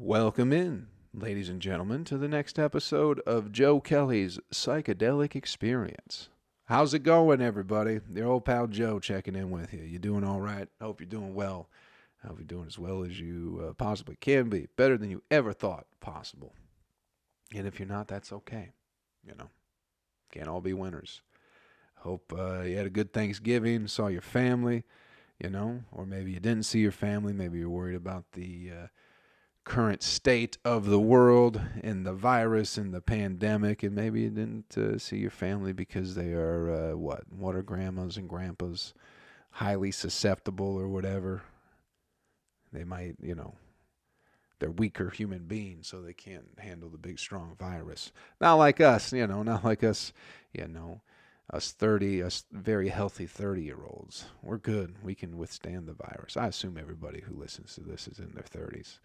Welcome in, ladies and gentlemen, to the next episode of Joe Kelley's Psychedelic Experience. How's it going, everybody? Your old pal Joe checking in with you. You doing all right? I hope you're doing well. I hope you're doing as well as you possibly can be. Better than you ever thought possible. And if you're not, that's okay. You know, can't all be winners. Hope you had a good Thanksgiving, saw your family, or maybe you didn't see your family. Maybe you're worried about the current state of the world and the virus and the pandemic, and maybe you didn't see your family because they are what are grandmas and grandpas highly susceptible or whatever. They might, they're weaker human beings, so they can't handle the big strong virus. Not like us, not like us, us very healthy 30-year-olds. We're good. We can withstand the virus. I assume everybody who listens to this is in their 30s.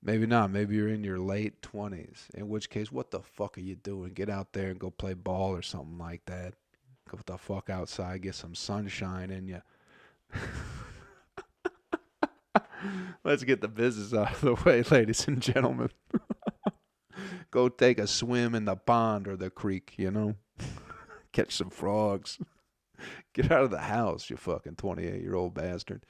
Maybe not. Maybe you're in your late 20s, in which case, what the fuck are you doing? Get out there and go play ball or something like that. Go the fuck outside, get some sunshine in you. Let's get the business out of the way, ladies and gentlemen. Go take a swim in the pond or the creek, Catch some frogs. Get out of the house, you fucking 28-year-old bastard.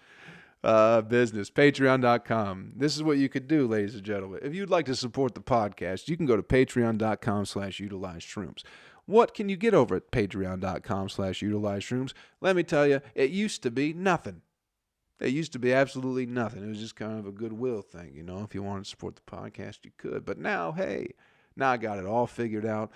Business, patreon.com. This is what you could do, ladies and gentlemen. If you'd like to support the podcast, you can go to patreon.com/utilizeshrooms. What can you get over at patreon.com/utilizeshrooms? Let me tell you, it used to be nothing. It used to be absolutely nothing. It was just kind of a goodwill thing, If you wanted to support the podcast, you could. But now, hey, now I got it all figured out.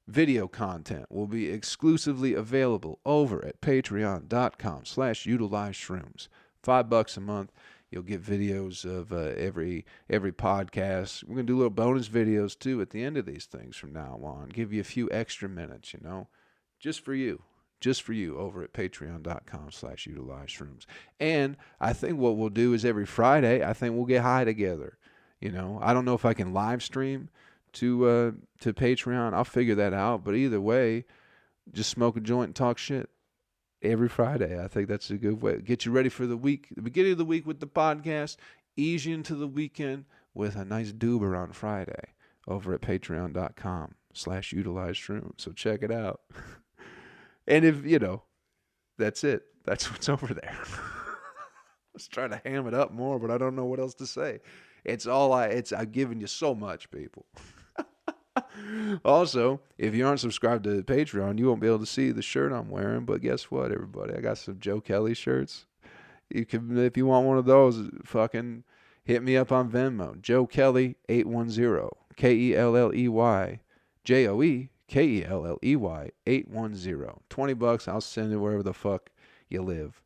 Video content will be exclusively available over at patreon.com/utilizeshrooms. $5 a month. You'll get videos of every podcast. We're going to do little bonus videos, too, at the end of these things from now on. Give you a few extra minutes, just for you. Just for you over at patreon.com/utilizeshrooms. And I think what we'll do is every Friday, I think we'll get high together. I don't know if I can live stream to Patreon. I'll figure that out. But either way, just smoke a joint and talk shit every Friday. I think that's a good way. Get you ready for the week, the beginning of the week with the podcast. Ease you into the weekend with a nice doober on Friday over at patreon.com/utilizeshrooms. So check it out. And if, that's it. That's what's over there. I was trying to ham it up more, but I don't know what else to say. I've given you so much, people. Also, if you aren't subscribed to Patreon, you won't be able to see the shirt I'm wearing. But guess what, everybody? I got some Joe Kelley shirts. You can, if you want one of those, fucking hit me up on Venmo. Joe Kelley 810. KELLEY JOE KELLEY 810. $20. I'll send it wherever the fuck you live.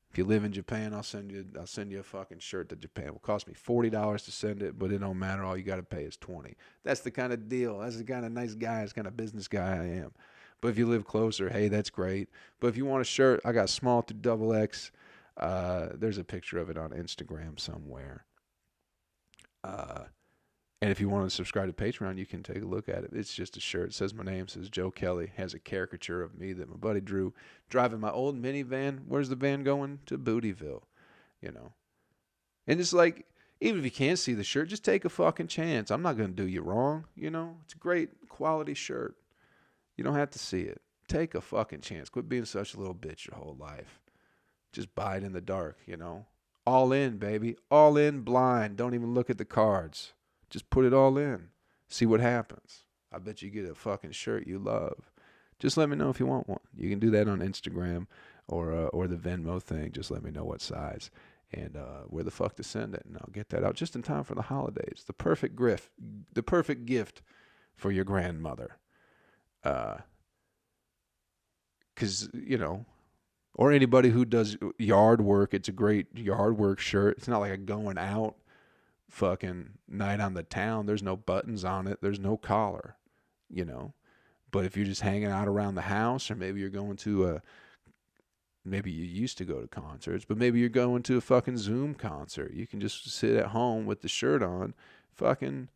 If you live in Japan, I'll send you a fucking shirt to Japan. It will cost me $40 to send it, but it don't matter. All you got to pay is $20. That's the kind of deal. That's the kind of nice guy, that's the kind of business guy I am. But if you live closer, hey, that's great. But if you want a shirt, I got small to XXL. There's a picture of it on Instagram somewhere. And if you want to subscribe to Patreon, you can take a look at it. It's just a shirt. It says my name, says Joe Kelley. Has a caricature of me that my buddy drew driving my old minivan. Where's the van going? To Bootyville, And it's like, even if you can't see the shirt, just take a fucking chance. I'm not going to do you wrong, It's a great quality shirt. You don't have to see it. Take a fucking chance. Quit being such a little bitch your whole life. Just buy it in the dark, All in, baby. All in blind. Don't even look at the cards. Just put it all in. See what happens. I bet you get a fucking shirt you love. Just let me know if you want one. You can do that on Instagram or the Venmo thing. Just let me know what size and where the fuck to send it, and I'll get that out just in time for the holidays. The perfect gift for your grandmother. 'Cause, or anybody who does yard work. It's a great yard work shirt. It's not like a going out fucking night on the town. There's no buttons on it. There's no collar, But if you're just hanging out around the house, or maybe you're going to maybe you used to go to concerts, but maybe you're going to a fucking Zoom concert. You can just sit at home with the shirt on, fucking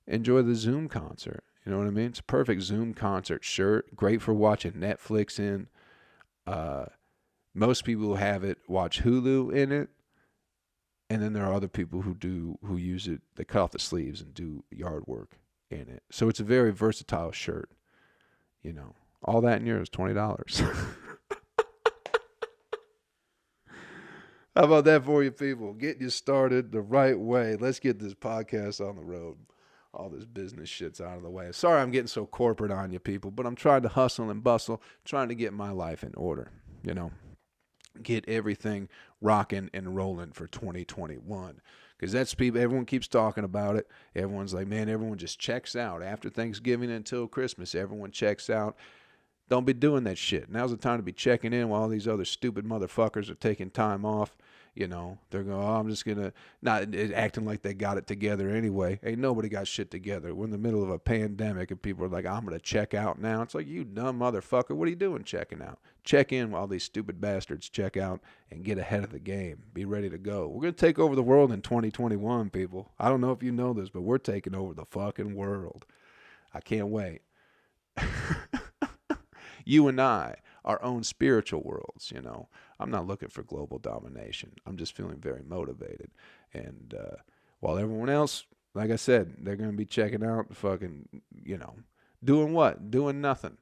enjoy the Zoom concert. You know what I mean? It's a perfect Zoom concert shirt. Great for watching Netflix in. Most people who have it watch Hulu in it. And then there are other people who use it. They cut off the sleeves and do yard work in it. So it's a very versatile shirt. You know, all that in yours, $20. How about that for you people? Getting you started the right way. Let's get this podcast on the road. All this business shit's out of the way. Sorry I'm getting so corporate on you people, but I'm trying to hustle and bustle, trying to get my life in order, you know. Get everything rocking and rolling for 2021. Because that's people, everyone keeps talking about it. Everyone's like, man, everyone just checks out. After Thanksgiving until Christmas, everyone checks out. Don't be doing that shit. Now's the time to be checking in while all these other stupid motherfuckers are taking time off. You know, they're going, oh, I'm just going to, not acting like they got it together anyway. Ain't nobody got shit together. We're in the middle of a pandemic and people are like, I'm going to check out now. It's like, you dumb motherfucker. What are you doing checking out? Check in while these stupid bastards check out and get ahead of the game. Be ready to go. We're going to take over the world in 2021, people. I don't know if you know this, but we're taking over the fucking world. I can't wait. You and I, our own spiritual worlds, you know. I'm not looking for global domination. I'm just feeling very motivated. And while everyone else, like I said, they're going to be checking out fucking, you know, doing what? Doing nothing.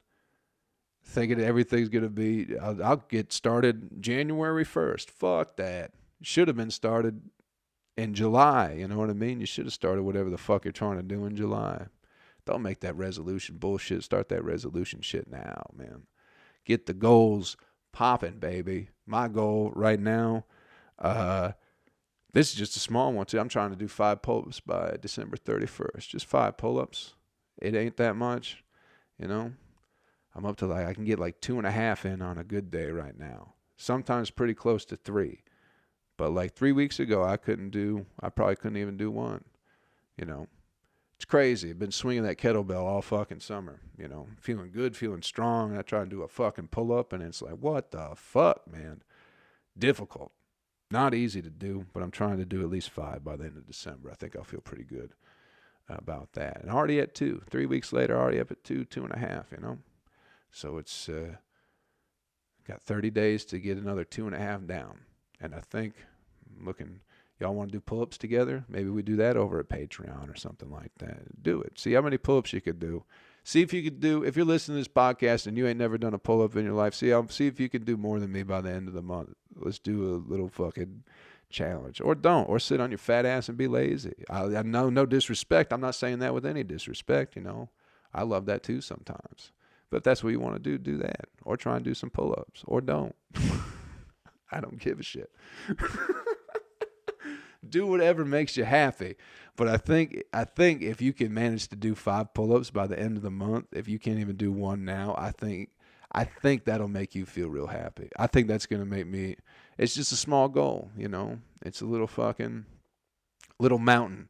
Thinking everything's going to be, I'll get started January 1st. Fuck that. Should have been started in July. You know what I mean? You should have started whatever the fuck you're trying to do in July. Don't make that resolution bullshit. Start that resolution shit now, man. Get the goals popping, baby. My goal right now, this is just a small one too. I'm trying to do 5 pull-ups by December 31st. Just 5 pull-ups. It ain't that much, you know. I'm up to I can get 2.5 in on a good day right now. Sometimes pretty close to 3. But 3 weeks ago, I probably couldn't even do 1, you know. It's crazy. I've been swinging that kettlebell all fucking summer, you know, feeling good, feeling strong. And I try to do a fucking pull-up, and it's like, what the fuck, man? Difficult. Not easy to do, but I'm trying to do at least 5 by the end of December. I think I'll feel pretty good about that. And already at 2. 3 weeks later, already up at 2, 2.5, you know. So it's got 30 days to get another 2.5 down. And I think I'm looking... Y'all want to do pull-ups together? Maybe we do that over at Patreon or something like that. Do it. See how many pull-ups you could do. See if you could do, if you're listening to this podcast and you ain't never done a pull-up in your life, see if you can do more than me by the end of the month. Let's do a little fucking challenge. Or don't. Or sit on your fat ass and be lazy. I know, no disrespect. I'm not saying that with any disrespect, you know. I love that too sometimes. But if that's what you want to do that. Or try and do some pull-ups. Or don't. I don't give a shit. Do whatever makes you happy. But I think if you can manage to do 5 pull-ups by the end of the month, if you can't even do 1 now, I think that'll make you feel real happy. I think that's going to make me, it's just a small goal, you know. It's a little mountain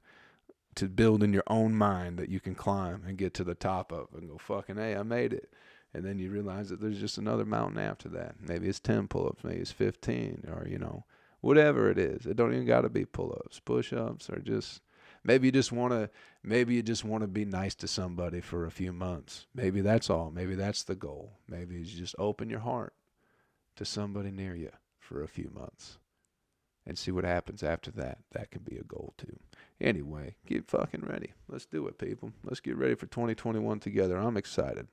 to build in your own mind that you can climb and get to the top of and go fucking, hey, I made it. And then you realize that there's just another mountain after that. Maybe it's 10 pull-ups, maybe it's 15, or, you know, whatever it is. It don't even got to be pull-ups, push-ups, or just maybe you just want to be nice to somebody for a few months. Maybe that's all. Maybe that's the goal. Maybe you just open your heart to somebody near you for a few months and see what happens after that. That can be a goal too. Anyway, get fucking ready. Let's do it, people. Let's get ready for 2021 together. I'm excited.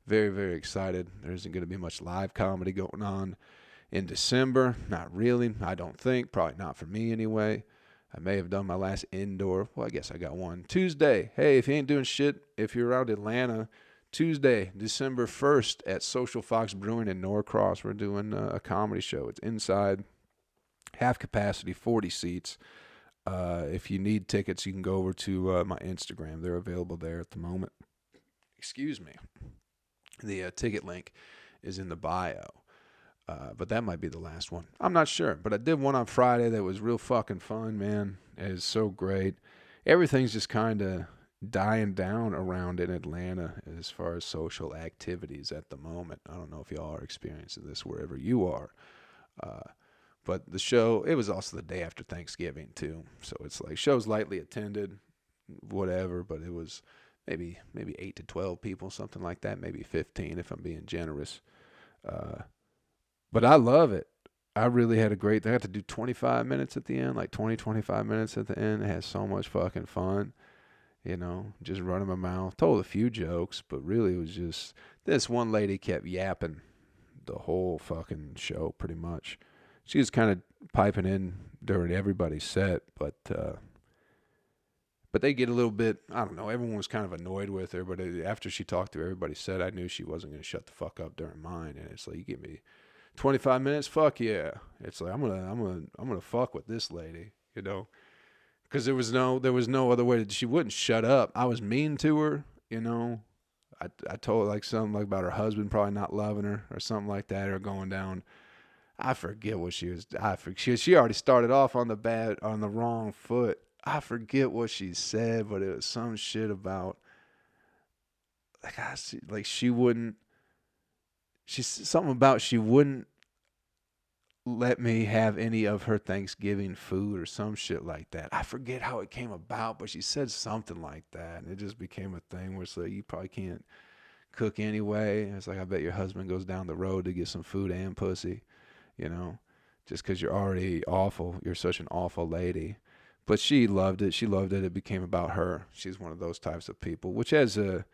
Very, very excited. There isn't going to be much live comedy going on in December. Not really, I don't think. Probably not for me anyway. I may have done my last indoor. Well, I guess I got one. Tuesday. Hey, if you ain't doing shit, if you're around Atlanta, Tuesday, December 1st at Social Fox Brewing in Norcross, we're doing a comedy show. It's inside, half capacity, 40 seats. If you need tickets, you can go over to my Instagram. They're available there at the moment. Excuse me. The ticket link is in the bio. But that might be the last one. I'm not sure. But I did one on Friday that was real fucking fun, man. It is so great. Everything's just kind of dying down around in Atlanta as far as social activities at the moment. I don't know if y'all are experiencing this wherever you are. But the show, it was also the day after Thanksgiving, too. So it's like shows lightly attended, whatever. But it was maybe 8 to 12 people, something like that. Maybe 15 if I'm being generous. But I love it. I really had a great, I got to do 25 minutes at the end, like 25 minutes at the end. I had so much fucking fun, just running my mouth. Told a few jokes, but really it was just, this one lady kept yapping the whole fucking show pretty much. She was kind of piping in during everybody's set, but they get a little bit, I don't know, everyone was kind of annoyed with her, but after she talked through everybody's set, I knew she wasn't going to shut the fuck up during mine. And it's like, you give me 25 minutes, fuck yeah. It's like, I'm gonna fuck with this lady, because there was no other way she wouldn't shut up. I was mean to her. I told her like something like about her husband probably not loving her or something like that, or going down. I forget what she was. She already started off on the wrong foot. I forget what she said, but it was some shit about she wouldn't. She's something about she wouldn't let me have any of her Thanksgiving food or some shit like that. I forget how it came about, but she said something like that, and it just became a thing where it's like, you probably can't cook anyway. It's like, I bet your husband goes down the road to get some food and pussy, just because you're already awful. You're such an awful lady. But she loved it. She loved it. It became about her. She's one of those types of people, which as a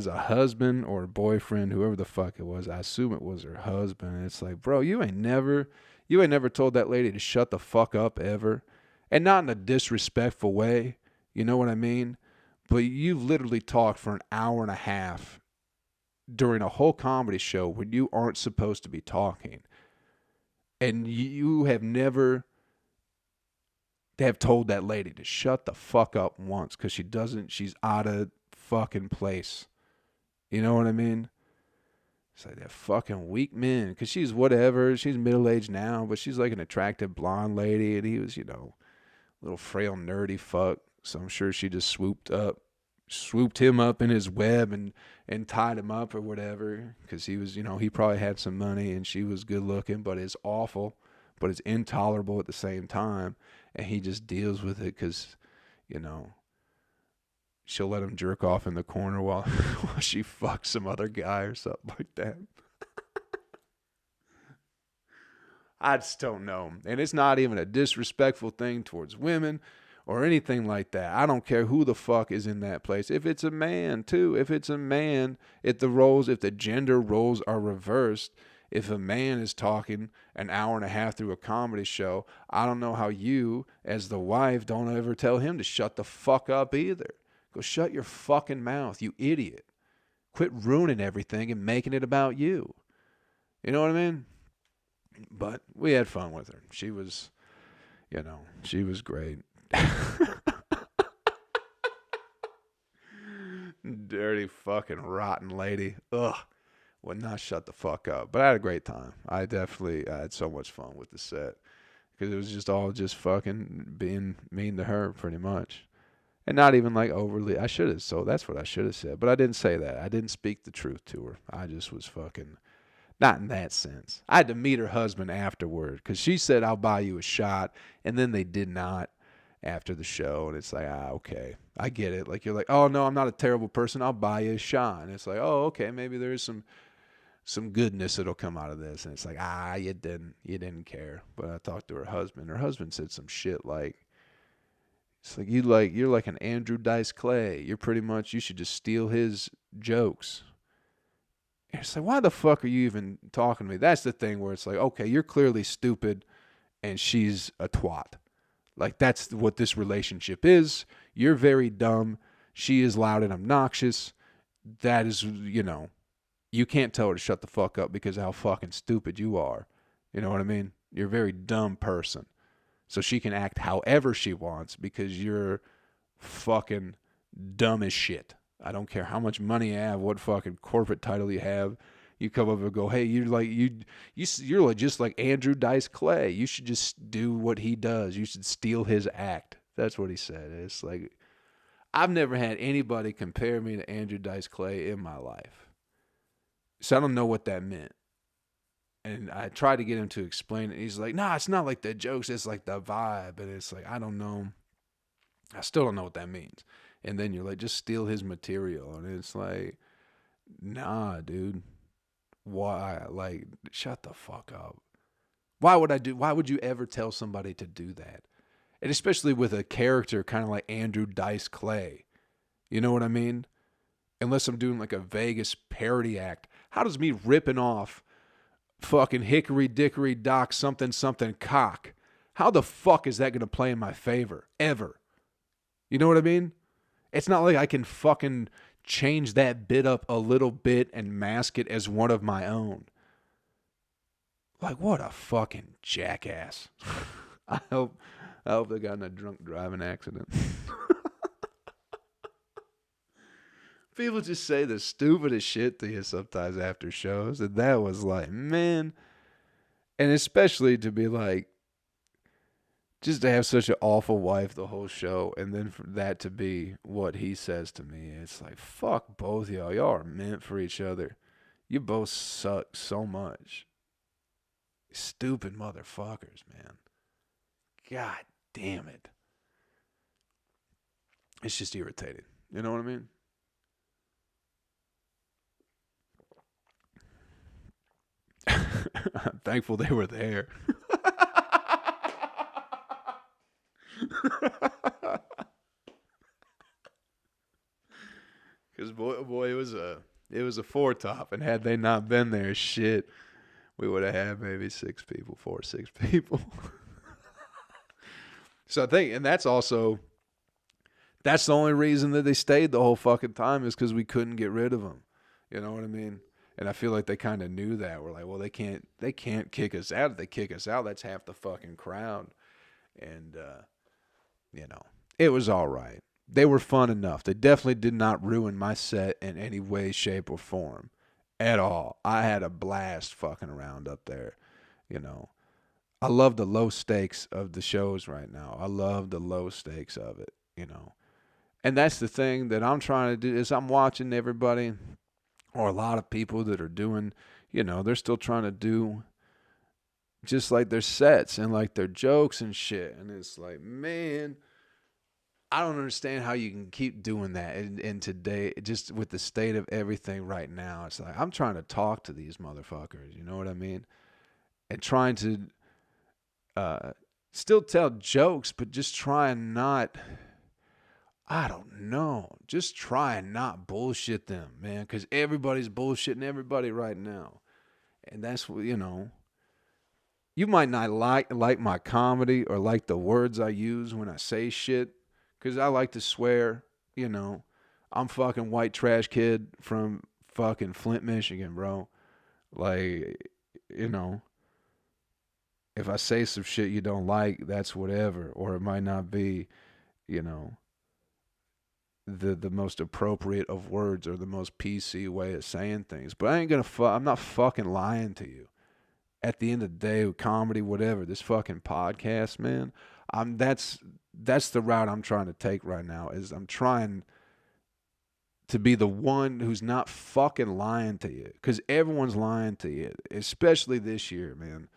husband or boyfriend, whoever the fuck it was, I assume it was her husband. It's like, bro, you ain't never told that lady to shut the fuck up ever. And not in a disrespectful way. You know what I mean? But you literally talked for an hour and a half during a whole comedy show when you aren't supposed to be talking. And you have never have told that lady to shut the fuck up once, because she's out of fucking place. You know what I mean? It's like that fucking weak man, because she's whatever. She's middle-aged now, but she's like an attractive blonde lady, and he was, little frail nerdy fuck. So I'm sure she just swooped him up in his web and tied him up or whatever, because he was, he probably had some money, and she was good looking, but it's awful, but it's intolerable at the same time. And he just deals with it because, she'll let him jerk off in the corner while she fucks some other guy or something like that. I just don't know. And it's not even a disrespectful thing towards women or anything like that. I don't care who the fuck is in that place. If it's a man, too. If the gender roles are reversed, if a man is talking an hour and a half through a comedy show, I don't know how you, as the wife, don't ever tell him to shut the fuck up either. Go shut your fucking mouth, you idiot. Quit ruining everything and making it about you. You know what I mean? But we had fun with her. She was, she was great. Dirty fucking rotten lady. Ugh. Would not shut the fuck up. But I had a great time. I had so much fun with the set, because it was just all just fucking being mean to her pretty much. And not even like overly. So that's what I should have said. But I didn't say that. I didn't speak the truth to her. I just was fucking, not in that sense. I had to meet her husband afterward, because she said, I'll buy you a shot. And then they did not after the show. And it's like, okay. I get it. Like, you're like, oh no, I'm not a terrible person. I'll buy you a shot. And it's like, oh, okay. Maybe there's some goodness that'll come out of this. And it's like, you didn't care. But I talked to her husband. Her husband said some shit like, it's like, you're like an Andrew Dice Clay. You should just steal his jokes. And it's like, why the fuck are you even talking to me? That's the thing where it's like, okay, you're clearly stupid and she's a twat. Like, that's what this relationship is. You're very dumb. She is loud and obnoxious. That is, you can't tell her to shut the fuck up because of how fucking stupid you are. You know what I mean? You're a very dumb person. So she can act however she wants because you're fucking dumb as shit. I don't care how much money you have, what fucking corporate title you have. You come up and go, hey, you're like just like Andrew Dice Clay. You should just do what he does. You should steal his act. That's what he said. It's like, I've never had anybody compare me to Andrew Dice Clay in my life. So I don't know what that meant. And I tried to get him to explain it. He's like, nah, it's not like the jokes. It's like the vibe. And it's like, I don't know. I still don't know what that means. And then you're like, just steal his material. And it's like, nah, dude. Why? Like, shut the fuck up. Why would you ever tell somebody to do that? And especially with a character kind of like Andrew Dice Clay. You know what I mean? Unless I'm doing like a Vegas parody act. How does me ripping off fucking Hickory Dickory Dock something something cock, how the fuck is that going to play in my favor? Ever. You know what I mean? It's not like I can fucking change that bit up a little bit and mask it as one of my own. Like, what a fucking jackass. I hope they got in a drunk driving accident. People just say the stupidest shit to you sometimes after shows. And that was like, man. And especially to be like, just to have such an awful wife the whole show, and then for that to be what he says to me, it's like, fuck both y'all. Y'all are meant for each other. You both suck so much. Stupid motherfuckers, man. God damn it. It's just irritating. You know what I mean? I'm thankful they were there. Because boy, it was a four top, and had they not been there, shit, we would have had maybe 6 people, 4 or 6 people. So I think, and that's the only reason that they stayed the whole fucking time is because we couldn't get rid of them. You know what I mean? And I feel like they kind of knew that. We're like, well, they can't kick us out. If they kick us out, that's half the fucking crowd. And it was all right. They were fun enough. They definitely did not ruin my set in any way, shape, or form at all. I had a blast fucking around up there. I love the low stakes of the shows right now. I love the low stakes of it, And that's the thing that I'm trying to do is I'm watching everybody, or a lot of people that are doing, they're still trying to do just like their sets and like their jokes and shit. And it's like, man, I don't understand how you can keep doing that. And today, just with the state of everything right now, it's like, I'm trying to talk to these motherfuckers. You know what I mean? And trying to still tell jokes, but just try and not, I don't know, just try and not bullshit them, man. Because everybody's bullshitting everybody right now. And that's what, you might not like my comedy or like the words I use when I say shit. Because I like to swear, I'm fucking white trash kid from fucking Flint, Michigan, bro. Like, if I say some shit you don't like, that's whatever. Or it might not be, the most appropriate of words or the most PC way of saying things. But I ain't gonna I'm not fucking lying to you. At the end of the day, comedy, whatever, this fucking podcast, man, that's the route I'm trying to take right now. Is I'm trying to be the one who's not fucking lying to you, because everyone's lying to you, especially this year, man.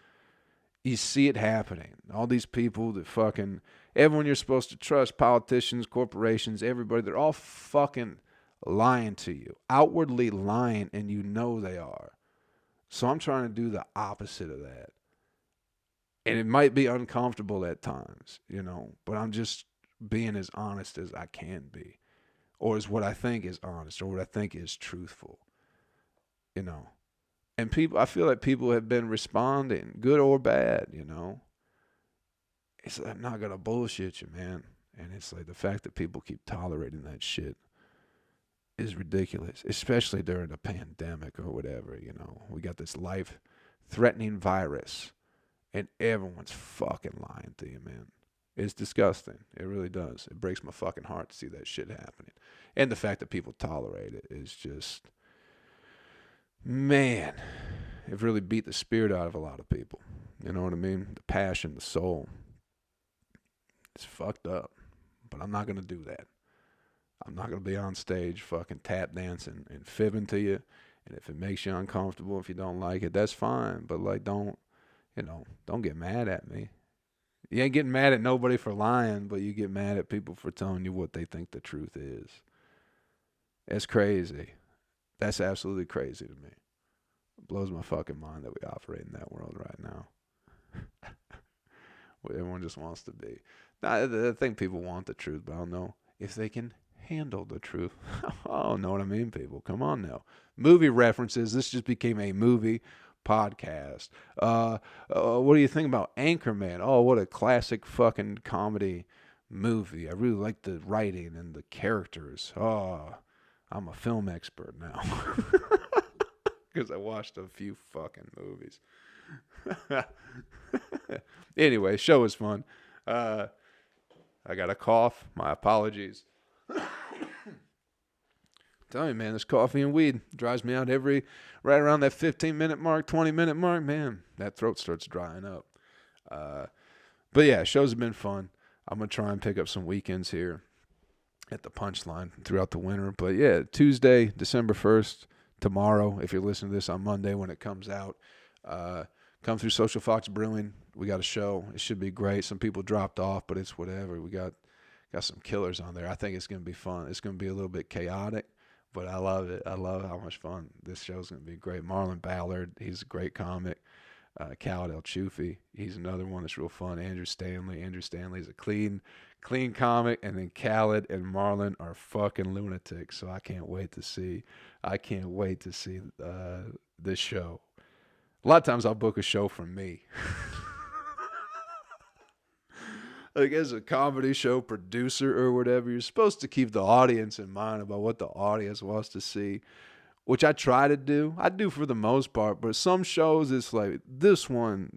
You see it happening. All these people that fucking, everyone you're supposed to trust, politicians, corporations, everybody, they're all fucking lying to you, outwardly lying, and they are. So I'm trying to do the opposite of that. And it might be uncomfortable at times, but I'm just being as honest as I can be, or as what I think is honest, or what I think is truthful, And I feel like people have been responding, good or bad, It's like, I'm not going to bullshit you, man. And it's like the fact that people keep tolerating that shit is ridiculous, especially during a pandemic or whatever, We got this life-threatening virus. And everyone's fucking lying to you, man. It's disgusting. It really does. It breaks my fucking heart to see that shit happening. And the fact that people tolerate it is just, man, it really beat the spirit out of a lot of people. You know what I mean? The passion, the soul. It's fucked up. But I'm not going to do that. I'm not going to be on stage fucking tap dancing and fibbing to you. And if it makes you uncomfortable, if you don't like it, that's fine. But like, don't get mad at me. You ain't getting mad at nobody for lying, but you get mad at people for telling you what they think the truth is. It's crazy. That's absolutely crazy to me. It blows my fucking mind that we operate in that world right now. Where everyone just wants to be. I think people want the truth, but I don't know if they can handle the truth. I don't know what I mean, people. Come on now. Movie references. This just became a movie podcast. What do you think about Anchorman? Oh, what a classic fucking comedy movie. I really like the writing and the characters. Oh, I'm a film expert now. Because I watched a few fucking movies. Anyway, show was fun. I got a cough. My apologies. Tell you, man, this coffee and weed drives me out right around that 15-minute mark, 20-minute mark. Man, that throat starts drying up. But yeah, shows have been fun. I'm going to try and pick up some weekends here at the Punchline throughout the winter. But yeah, Tuesday, December 1st, tomorrow, if you're listening to this on Monday when it comes out, come through Social Fox Brewing. We got a show. It should be great. Some people dropped off, but it's whatever. We got some killers on there. I think it's going to be fun. It's going to be a little bit chaotic, but I love it. I love how much fun this show's going to be. Great. Marlon Ballard, he's a great comic. Khaled El Chufi, he's another one that's real fun. Andrew Stanley's a clean comic, and then Khaled and Marlon are fucking lunatics. So I can't wait to see this show. A lot of times I'll book a show from me. Like as a comedy show producer or whatever, you're supposed to keep the audience in mind about what the audience wants to see, which I try to do. I do for the most part, but some shows it's like this one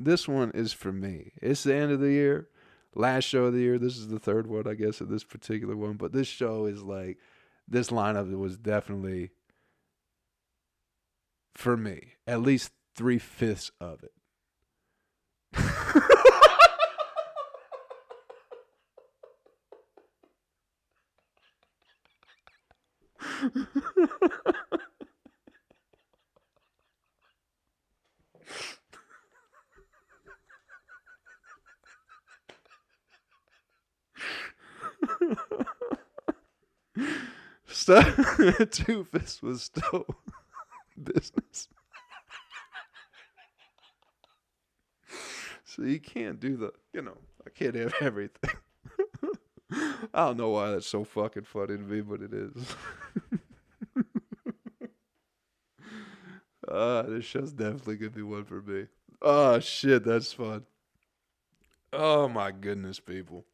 is for me. It's the end of the year, last show of the year. This is the third one, I guess, of this particular one. But this show is like, this lineup was definitely for me. At least 3/5 of it. Two-Fist was still business. So you can't do I can't have everything. I don't know why that's so fucking funny to me, but it is. This show's definitely gonna be one for me. Oh shit, that's fun. Oh my goodness, people.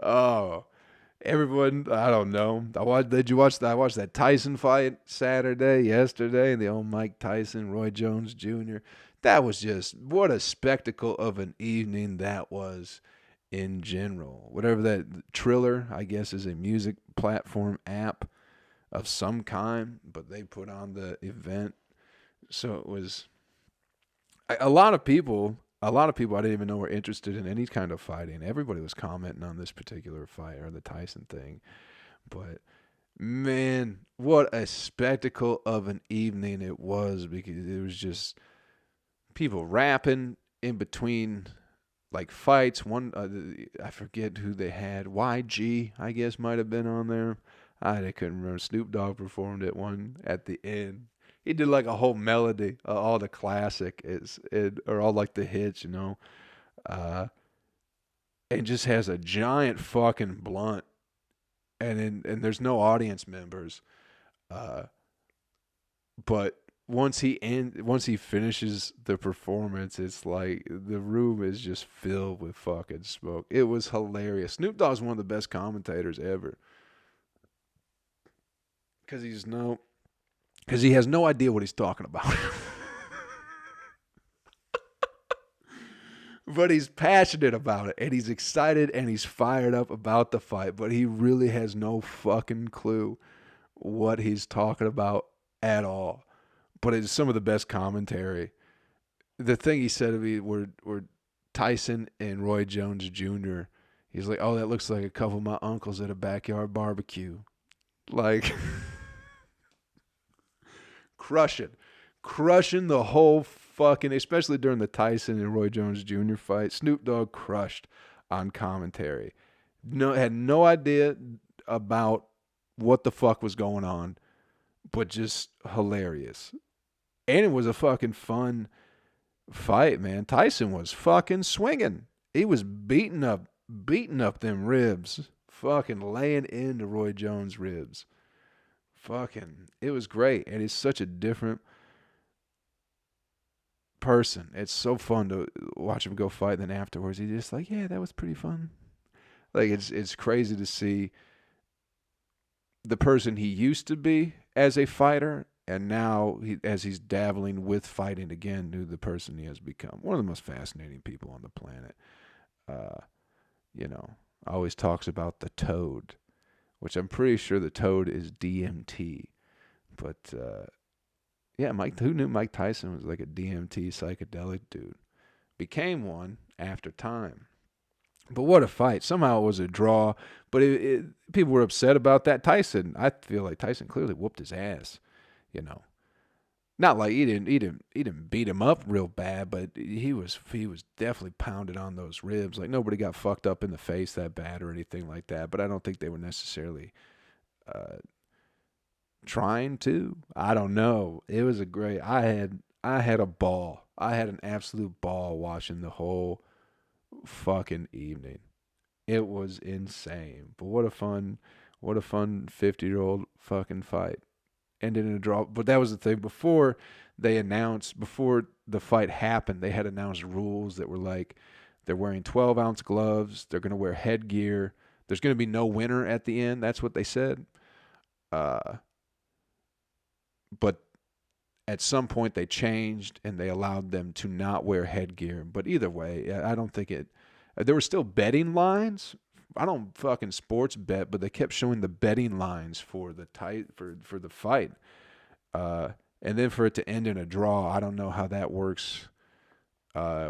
Oh, everyone, I don't know. Did you watch that? I watched that Tyson fight yesterday, the old Mike Tyson, Roy Jones Jr. That was just, what a spectacle of an evening that was in general. Whatever that, Triller, I guess, is a music platform app of some kind, but they put on the event. So it was a lot of people I didn't even know were interested in any kind of fighting. Everybody was commenting on this particular fight or the Tyson thing. But man, what a spectacle of an evening it was, because it was just people rapping in between like fights. One, I forget who they had. YG, I guess, might have been on there. I couldn't remember. Snoop Dogg performed at the end. He did like a whole melody, all the classic or all like the hits, and just has a giant fucking blunt, and there's no audience members, but once he finishes the performance, it's like the room is just filled with fucking smoke. It was hilarious. Snoop Dogg's one of the best commentators ever, because he has no idea what he's talking about. But he's passionate about it, and he's excited, and he's fired up about the fight, but he really has no fucking clue what he's talking about at all. But it's some of the best commentary. The thing he said to me were Tyson and Roy Jones Jr., he's like, oh, that looks like a couple of my uncles at a backyard barbecue. Like... Crushing the whole fucking, especially during the Tyson and Roy Jones Jr. fight. Snoop Dogg crushed on commentary. Had no idea about what the fuck was going on, but just hilarious. And it was a fucking fun fight, man. Tyson was fucking swinging. He was beating up them ribs, fucking laying into Roy Jones' ribs. Fucking, it was great, and he's such a different person. It's so fun to watch him go fight. And then afterwards, he's just like, yeah, that was pretty fun. Like it's crazy to see the person he used to be as a fighter, and now as he's dabbling with fighting again, to the person he has become. One of the most fascinating people on the planet. Uh, you know, always talks about the toad, which I'm pretty sure the toad is DMT. But yeah, who knew Mike Tyson was like a DMT psychedelic dude? Became one after time. But what a fight. Somehow it was a draw, but people were upset about that. I feel like Tyson clearly whooped his ass, you know. Not like he didn't beat him up real bad, but he was definitely pounded on those ribs. Like nobody got fucked up in the face that bad or anything like that, but I don't think they were necessarily trying to. I don't know. It was a great. I had a ball. I had an absolute ball watching the whole fucking evening. It was insane. But what a fun 50-year-old fucking fight. Ended in a draw. But that was the thing. Before the fight happened, they had announced rules that were like they're wearing 12-ounce gloves. They're going to wear headgear. There's going to be no winner at the end. That's what they said. But at some point they changed and they allowed them to not wear headgear. But either way, I don't think it. There were still betting lines. I don't fucking sports bet, but they kept showing the betting lines for the for the fight. And then for it to end in a draw, I don't know how that works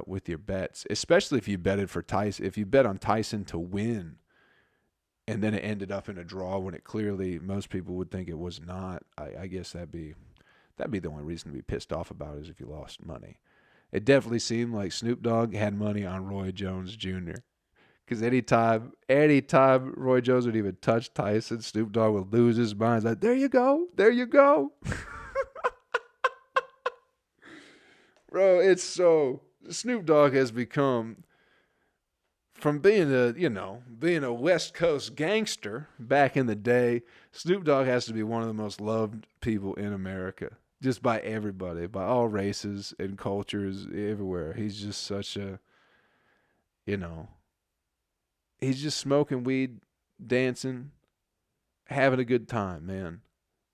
with your bets, especially if you betted for Tyson. If you bet on Tyson to win, and then it ended up in a draw when it clearly most people would think it was not. I guess that'd be the only reason to be pissed off about it, is if you lost money. It definitely seemed like Snoop Dogg had money on Roy Jones Jr. Because anytime Roy Jones would even touch Tyson, Snoop Dogg would lose his mind. He's like, there you go. Bro, it's so... Snoop Dogg has become... From being a West Coast gangster back in the day, Snoop Dogg has to be one of the most loved people in America. Just by everybody, by all races and cultures, everywhere. He's just such a, he's just smoking weed, dancing, having a good time, man.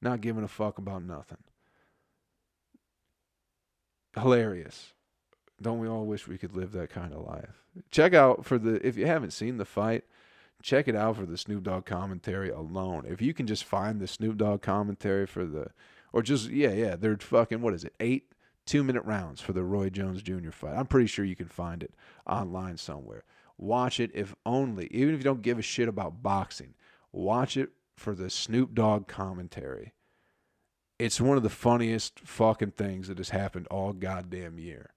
Not giving a fuck about nothing. Hilarious. Don't we all wish we could live that kind of life? Check out if you haven't seen the fight, check it out for the Snoop Dogg commentary alone. If you can just find the Snoop Dogg commentary they're fucking, what is it, 8 2-minute rounds for the Roy Jones Jr. fight. I'm pretty sure you can find it online somewhere. Watch it, even if you don't give a shit about boxing, watch it for the Snoop Dogg commentary. It's one of the funniest fucking things that has happened all goddamn year.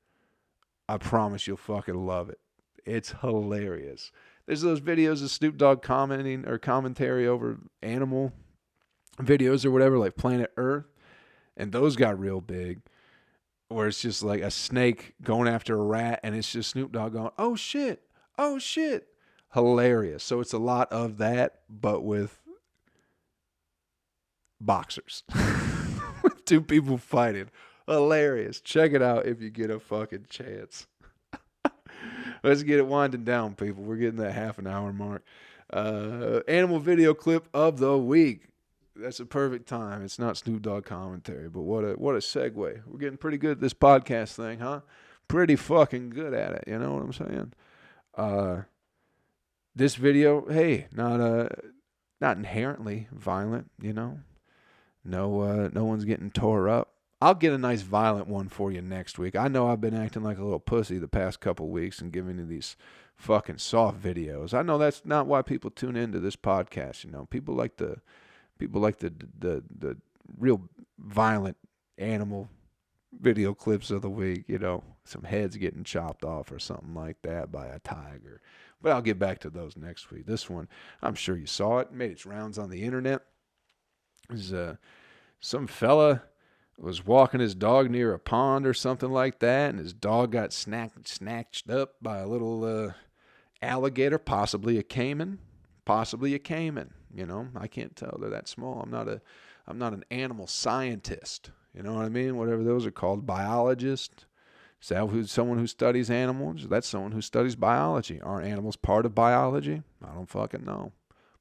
I promise you'll fucking love it. It's hilarious. There's those videos of Snoop Dogg commenting or commentary over animal videos or whatever, like Planet Earth, and those got real big, where it's just like a snake going after a rat, and it's just Snoop Dogg going, oh shit, hilarious. So it's a lot of that, but with boxers, with two people fighting. Hilarious. Check it out if you get a fucking chance. Let's get it winding down, people. We're getting that half an hour mark. Animal video clip of the week. That's a perfect time. It's not Snoop Dogg commentary, but what a segue. We're getting pretty good at this podcast thing, huh? Pretty fucking good at it. You know what I'm saying? This video, hey, not inherently violent. No one's getting tore up. I'll get a nice violent one for you next week. I know I've been acting like a little pussy the past couple weeks and giving you these fucking soft videos. I know that's not why people tune into this podcast. People like the real violent animal video clips of the week. Some heads getting chopped off or something like that by a tiger. But I'll get back to those next week. This one, I'm sure you saw it. Made its rounds on the internet. It was some fella was walking his dog near a pond or something like that, and his dog got snatched up by a little alligator, possibly a caiman. You know, I can't tell. They're that small. I'm not an animal scientist. You know what I mean? Whatever those are called, biologist. Is that someone who studies animals? That's someone who studies biology. Are animals part of biology? I don't fucking know.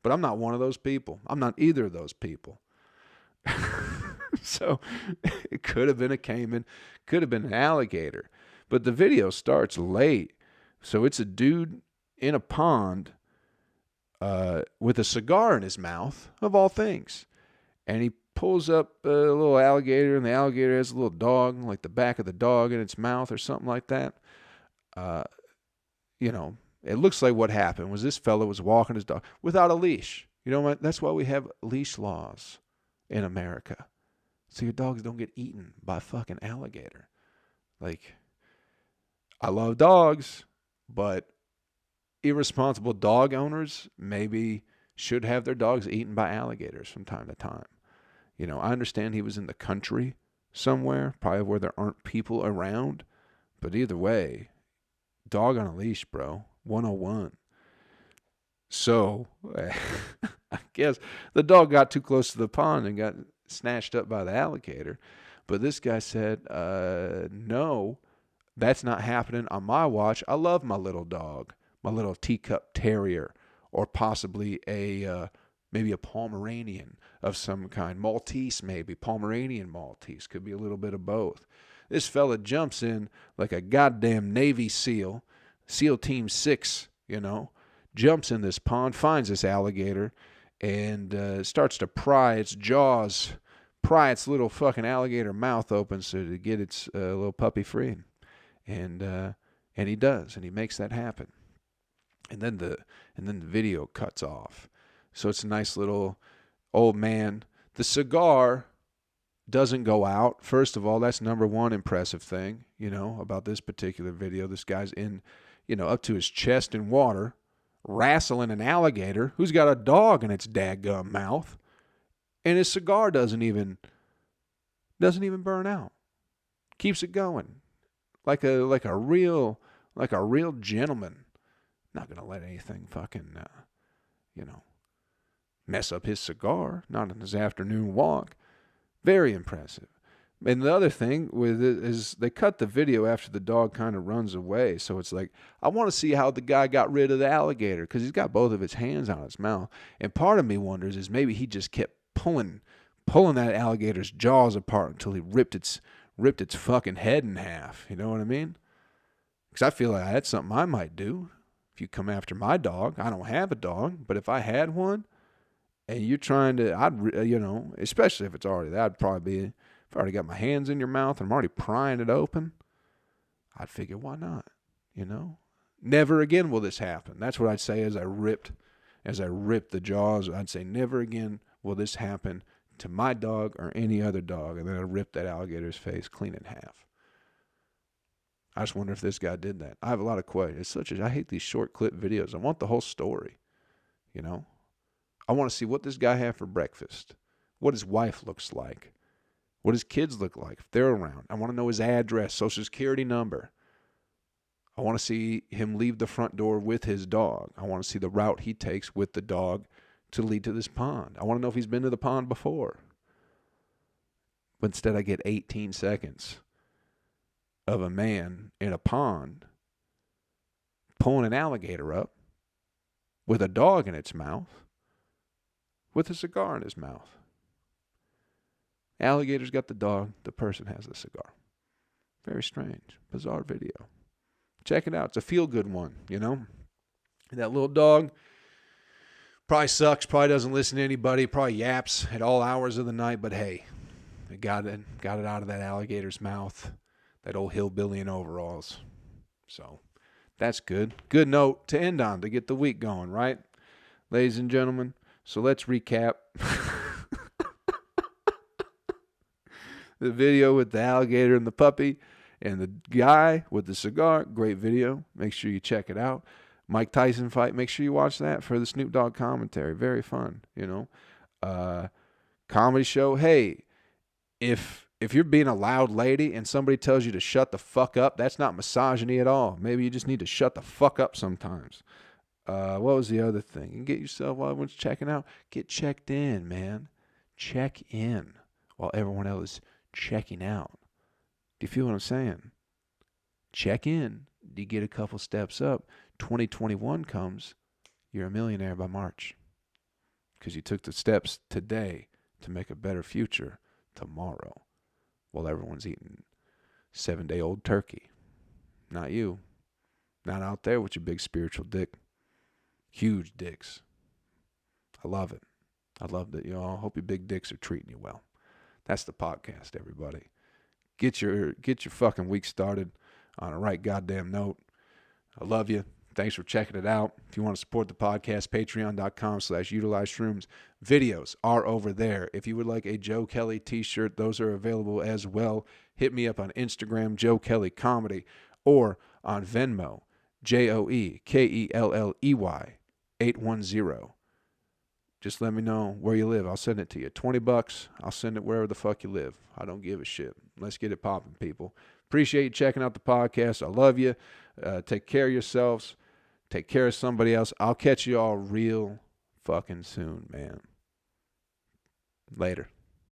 But I'm not one of those people. I'm not either of those people. So it could have been a caiman, could have been an alligator. But the video starts late. So it's a dude in a pond with a cigar in his mouth, of all things. And he pulls up a little alligator, and the alligator has a little dog, like the back of the dog in its mouth or something like that. You know, it looks like what happened was this fella was walking his dog without a leash. You know what? That's why we have leash laws in America. So your dogs don't get eaten by a fucking alligator. Like, I love dogs, but irresponsible dog owners maybe should have their dogs eaten by alligators from time to time. You know, I understand he was in the country somewhere, probably where there aren't people around. But either way, dog on a leash, bro. 101. So, I guess the dog got too close to the pond and got snatched up by the alligator. But this guy said, no, that's not happening on my watch. I love my little dog, my little teacup terrier, or possibly maybe a Pomeranian of some kind. Maltese, maybe. Pomeranian Maltese. Could be a little bit of both. This fella jumps in like a goddamn Navy SEAL, SEAL Team 6, you know, jumps in this pond, finds this alligator, and starts to pry its jaws, pry its little fucking alligator mouth open so to get its little puppy free. And he does, and he makes that happen. And then the video cuts off. So it's a nice little old man. The cigar doesn't go out. First of all, that's number one impressive thing, you know, about this particular video. This guy's in, you know, up to his chest in water, wrestling an alligator who's got a dog in its dadgum mouth, and his cigar doesn't even burn out. Keeps it going, like a real gentleman. Not gonna let anything fucking mess up his cigar. Not on his afternoon walk. Very impressive. And the other thing with it is they cut the video after the dog kind of runs away. So it's like, I want to see how the guy got rid of the alligator, because he's got both of his hands on its mouth. And part of me wonders is maybe he just kept pulling that alligator's jaws apart until he ripped its fucking head in half. You know what I mean? Because I feel like that's something I might do. If you come after my dog, I don't have a dog, but if I had one, and you're trying to, especially if it's already, that'd probably be, if I already got my hands in your mouth and I'm already prying it open, I'd figure, why not? You know? Never again will this happen. That's what I'd say as I ripped the jaws. I'd say, never again will this happen to my dog or any other dog. And then I'd rip that alligator's face clean in half. I just wonder if this guy did that. I have a lot of questions. I hate these short clip videos. I want the whole story, you know? I want to see what this guy had for breakfast, what his wife looks like, what his kids look like if they're around. I want to know his address, social security number. I want to see him leave the front door with his dog. I want to see the route he takes with the dog to lead to this pond. I want to know if he's been to the pond before. But instead I get 18 seconds of a man in a pond pulling an alligator up with a dog in its mouth, with a cigar in his mouth. Alligator's got the dog, the person has the cigar. Very strange, bizarre video. Check it out. It's a feel-good one, you know? That little dog probably sucks, probably doesn't listen to anybody, probably yaps at all hours of the night, but hey, it got it out of that alligator's mouth, that old hillbilly in overalls. So that's good. Good note to end on to get the week going, right? Ladies and gentlemen, so let's recap. The video with the alligator and the puppy and the guy with the cigar. Great video. Make sure you check it out. Mike Tyson fight. Make sure you watch that for the Snoop Dogg commentary. Very fun, you know. Comedy show. Hey, If you're being a loud lady and somebody tells you to shut the fuck up, that's not misogyny at all. Maybe you just need to shut the fuck up sometimes. What was the other thing? You can get yourself, while everyone's checking out, get checked in, man. Check in while everyone else is checking out. Do you feel what I'm saying? Check in. Do you get a couple steps up? 2021 comes, you're a millionaire by March. Because you took the steps today to make a better future tomorrow while everyone's eating 7-day-old turkey. Not you. Not out there with your big spiritual dick. Huge dicks. I love it. I love that. I hope your big dicks are treating you well. That's the podcast, everybody. Get your fucking week started on a right goddamn note. I love you. Thanks for checking it out. If you want to support the podcast, patreon.com/utilizeshrooms. Videos are over there. If you would like a Joe Kelley t-shirt, those are available as well. Hit me up on Instagram, Joe Kelley Comedy, or on Venmo, JoeKelley 810. Just let me know where you live. I'll send it to you. $20. I'll send it wherever the fuck you live. I don't give a shit. Let's get it popping, people. Appreciate you checking out the podcast. I love you. Take care of yourselves. Take care of somebody else. I'll catch you all real fucking soon, man. Later.